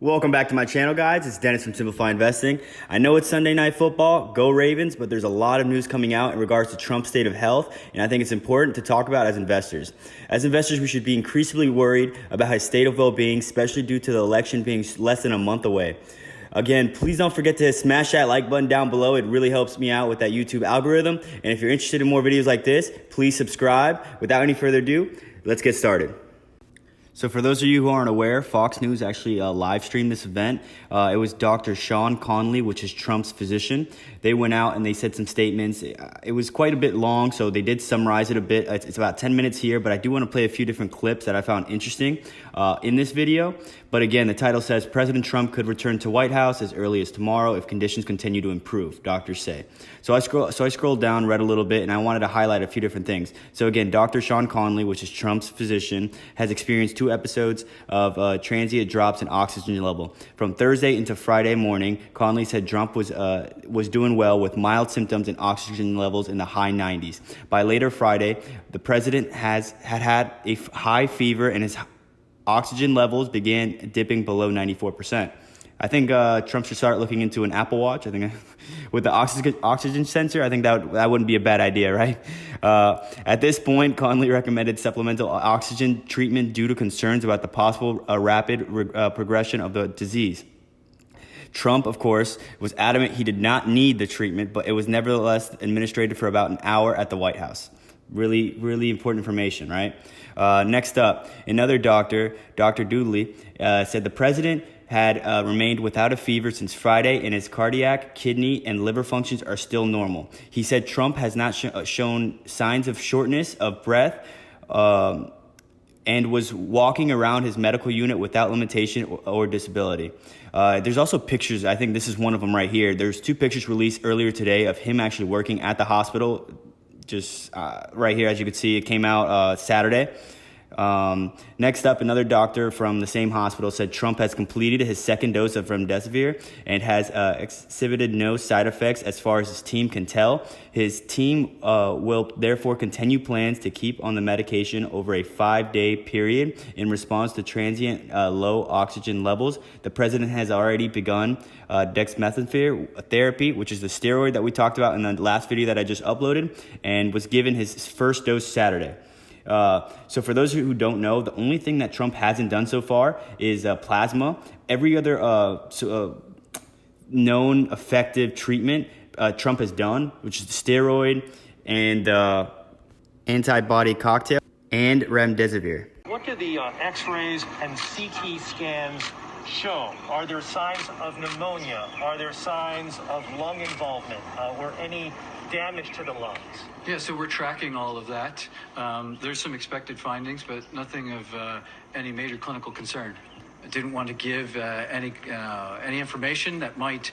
Welcome back to my channel, guys. It's Dennis from Simplify Investing. I know it's Sunday Night Football, go Ravens, but there's a lot of news coming out in regards to Trump's state of health, and I think it's important to talk about as investors. As investors, we should be increasingly worried about his state of well-being, especially due to the election being less than a month away. Again, please don't forget to smash that like button down below. It really helps me out with that YouTube algorithm. And if you're interested in more videos like this, please subscribe. Without any further ado, let's get started. So for those of you who aren't aware, Fox News actually live streamed this event. It was Dr. Sean Conley, which is Trump's physician. They went out and they said some statements. It was quite a bit long, so they did summarize it a bit. It's about 10 minutes here, but I do want to play a few different clips that I found interesting in this video. But again, the title says, President Trump could return to White House as early as tomorrow if conditions continue to improve, doctors say. So I scrolled down, read a little bit, and I wanted to highlight a few different things. So again, Dr. Sean Conley, which is Trump's physician, has experienced 2 episodes of transient drops in oxygen level. From Thursday into Friday morning, Conley said Trump was doing well with mild symptoms and oxygen levels in the high 90s. By later Friday, the president had a high fever and his oxygen levels began dipping below 94%. I think Trump should start looking into an Apple Watch. I think with the oxygen sensor, I think that wouldn't be a bad idea, right? At this point, Conley recommended supplemental oxygen treatment due to concerns about the possible rapid progression of the disease. Trump, of course, was adamant he did not need the treatment, but it was nevertheless administered for about an hour at the White House. Really, really important information, right? Next up, another doctor, Dr. Dooley, said the president had remained without a fever since Friday, and his cardiac, kidney, and liver functions are still normal. He said Trump has not shown signs of shortness of breath and was walking around his medical unit without limitation or disability. There's also pictures. I think this is one of them right here. There's 2 pictures released earlier today of him actually working at the hospital. Just right here, as you can see, it came out Saturday. Next up, another doctor from the same hospital said Trump has completed his 2nd dose of remdesivir and has exhibited no side effects as far as his team can tell. His team will therefore continue plans to keep on the medication over a 5-day period in response to transient low oxygen levels. The president has already begun dexamethasone therapy, which is the steroid that we talked about in the last video that I just uploaded, and was given his first dose Saturday. So for those who don't know, the only thing that Trump hasn't done so far is plasma. Every other known effective treatment Trump has done, which is the steroid and antibody cocktail and remdesivir. What do the x-rays and CT scans show? Are there signs of pneumonia? Are there signs of lung involvement or any damage to the lungs? Yeah, so we're tracking all of that. There's some expected findings, but nothing of any major clinical concern. I didn't want to give any information that might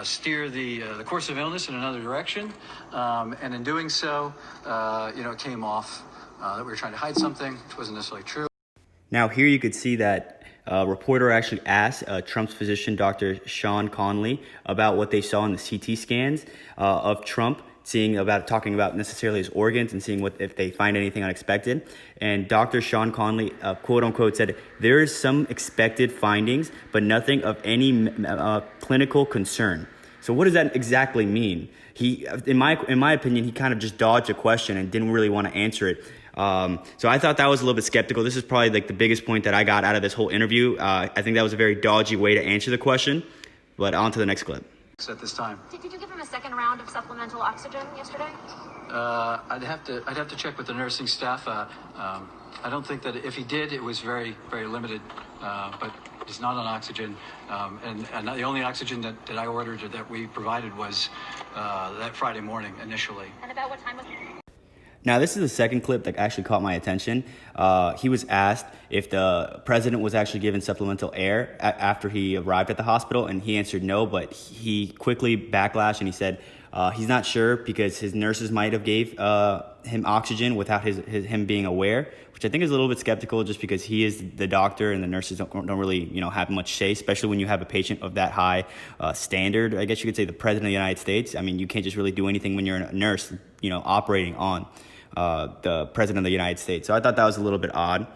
steer the course of illness in another direction, and in doing so, it came off that we were trying to hide something, which wasn't necessarily true. Now here you could see that a reporter actually asked Trump's physician, Dr. Sean Conley, about what they saw in the CT scans of Trump, talking about necessarily his organs and seeing if they find anything unexpected. And Dr. Sean Conley, quote unquote, said, there is some expected findings, but nothing of any clinical concern. So what does that exactly mean? In my opinion, he kind of just dodged a question and didn't really want to answer it. So I thought that was a little bit skeptical. This is probably like the biggest point that I got out of this whole interview. I think that was a very dodgy way to answer the question, but on to the next clip. At this time. Did you give him a 2nd round of supplemental oxygen yesterday? I'd have to check with the nursing staff. I don't think that if he did, it was very, very limited. But he's not on oxygen, and the only oxygen that I ordered or that we provided was that Friday morning initially. And about what time was it? Now, this is the second clip that actually caught my attention. He was asked if the president was actually given supplemental air after he arrived at the hospital, and he answered no, but he quickly backlashed and he said he's not sure because his nurses might have gave him oxygen without him being aware, which I think is a little bit skeptical just because he is the doctor and the nurses don't really have much say, especially when you have a patient of that high standard. I guess you could say the president of the United States. I mean, you can't just really do anything when you're a nurse, operating on the president of the United States. So I thought that was a little bit odd.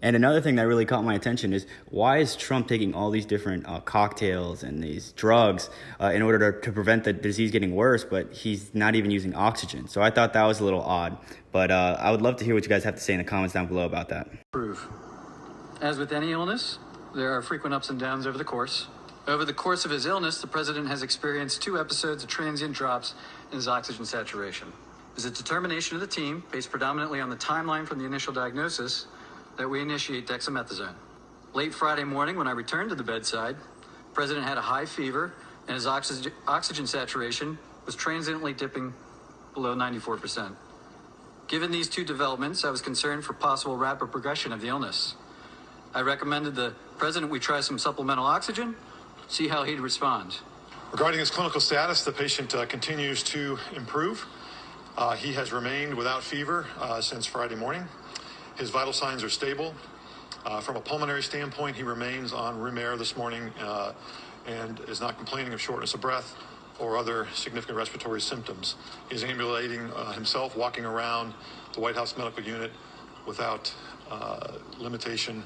And another thing that really caught my attention is, why is Trump taking all these different cocktails and these drugs in order to prevent the disease getting worse, but he's not even using oxygen? So I thought that was a little odd. But I would love to hear what you guys have to say in the comments down below about that. As with any illness, there are frequent ups and downs over the course. Over the course of his illness, the president has experienced 2 episodes of transient drops in his oxygen saturation. It is a determination of the team, based predominantly on the timeline from the initial diagnosis, that we initiate dexamethasone. Late Friday morning, when I returned to the bedside, the president had a high fever, and his oxygen saturation was transiently dipping below 94%. Given these 2 developments, I was concerned for possible rapid progression of the illness. I recommended the president we try some supplemental oxygen, see how he'd respond. Regarding his clinical status, the patient continues to improve. He has remained without fever since Friday morning. His vital signs are stable. From a pulmonary standpoint, he remains on room air this morning and is not complaining of shortness of breath or other significant respiratory symptoms. He's ambulating himself, walking around the White House Medical Unit without limitation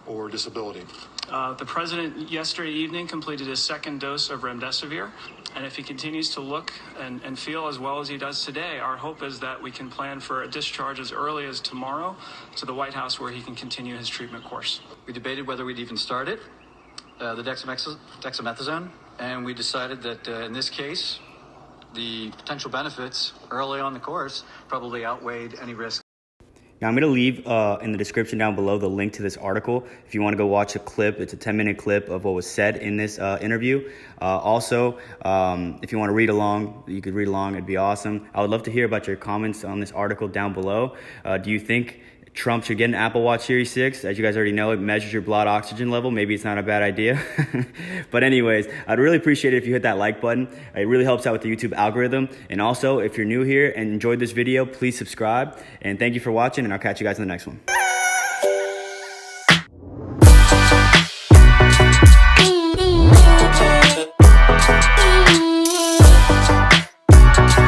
or disability. The president yesterday evening completed his 2nd dose of remdesivir, and if he continues to look and feel as well as he does today, our hope is that we can plan for a discharge as early as tomorrow to the White House, where he can continue his treatment course. We debated whether we'd even start it, the dexamethasone, and we decided that in this case, the potential benefits early on the course probably outweighed any risk. Now, I'm going to leave in the description down below the link to this article if you want to go watch a clip. It's a 10-minute clip of what was said in this interview. Also, if you want to read along, you could read along. It'd be awesome. I would love to hear about your comments on this article down below. Do you think Trump should get an Apple Watch Series 6? As you guys already know, it measures your blood oxygen level. Maybe it's not a bad idea. But anyways, I'd really appreciate it if you hit that like button. It really helps out with the YouTube algorithm. And also, if you're new here and enjoyed this video, please subscribe. And thank you for watching, and I'll catch you guys in the next one.